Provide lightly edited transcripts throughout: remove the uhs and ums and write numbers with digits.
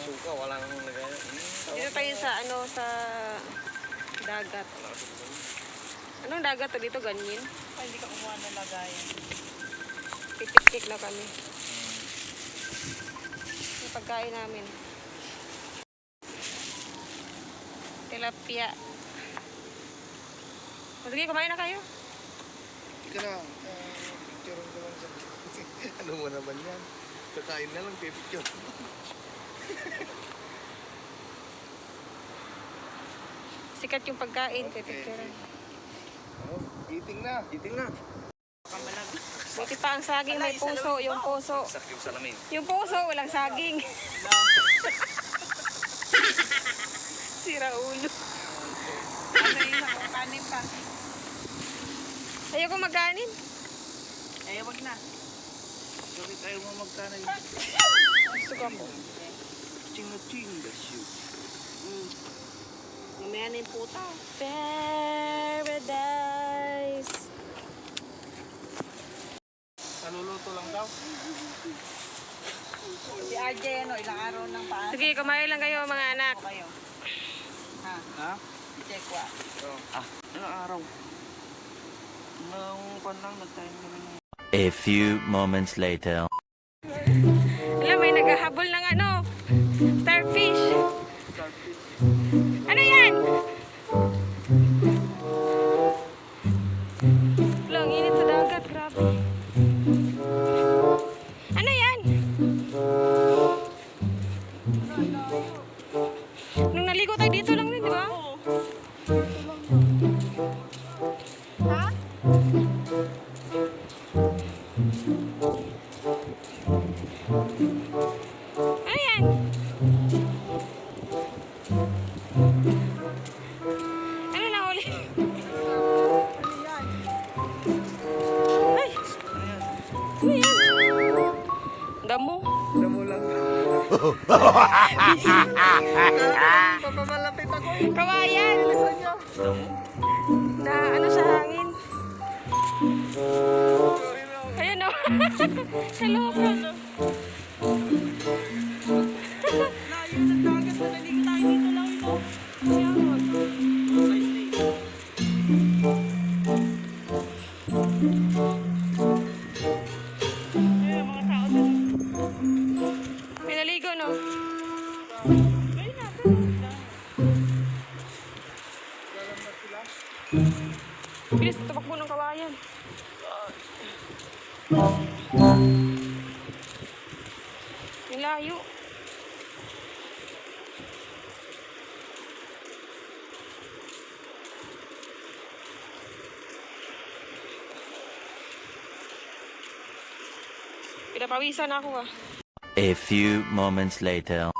suka, walang nagaya. Dito tayo sa ano, sa dagat. Anong dagat to dito? Ganyan? Ay, hindi ka kumuha ng lagayan. Pipikik na kami. Yung pagkain namin. Tilapia. Sige, kumain na kayo. Hindi ka na, picture ko lang sa... Ano mo naman yan? Kakain na lang, pipicture. Sikat yung pagkain, pipicture. Oh, eating na. Eating na. Kamalag. Buti pa ang saging may puso, yung puso. Sak yung salamin. Yung puso, walang saging. Sira ulo. Ano yung isang kanin pa? Ayoko magkanin. Eh, wag na. Bakit ayaw mo magkanay? Gusto ko ako. Ching-ching, that's you. Mamaya na yung puta. Paradise. Naluluto lang daw. Si RJ, ano, ilang araw ng paan. Sige, kumain lang kayo mga anak. Ako kayo. Ha? Ha? Check wa. Ilang araw? Nung pan lang, nagtayin kami ng... A few moments later. Alam, may naghahabol ng ano, starfish. Ano yan? Lang, init sa dagat, grabe. Ano yan? Nung naligo tayo dito lang din, di ba? Ha? Ano yan? Ano na uli? Ay! Ano yan? Damo. Damo lang. Papamalapit ako. Kawayan! Na ano sa hangin? Ayan o. Sa loob. Layo ng dagat. Naligo tayo dito lang ito. Ayan, mga tao din. May naligo, no? Ayun na. Bilis, tumakbo ng kawayan. Yung layo. Pinapawisan ako ah. A few moments later.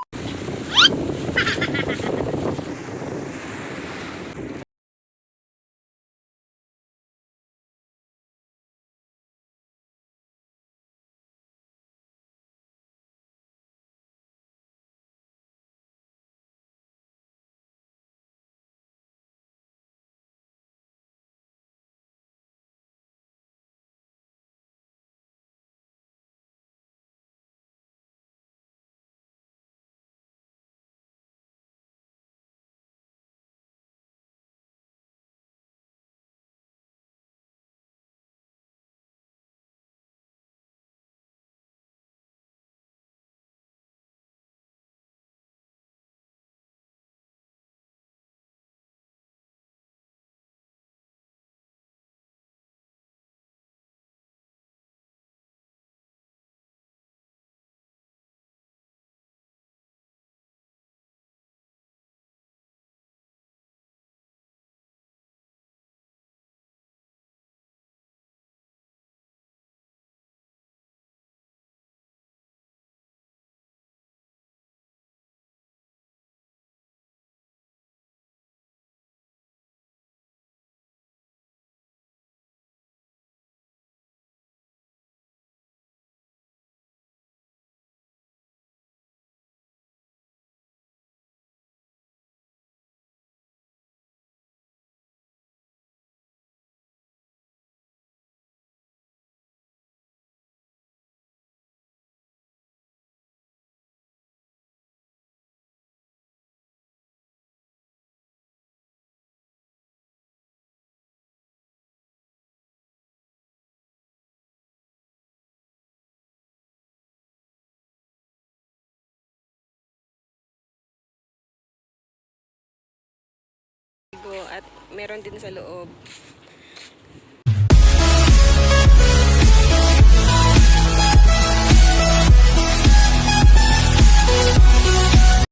at meron din sa loob.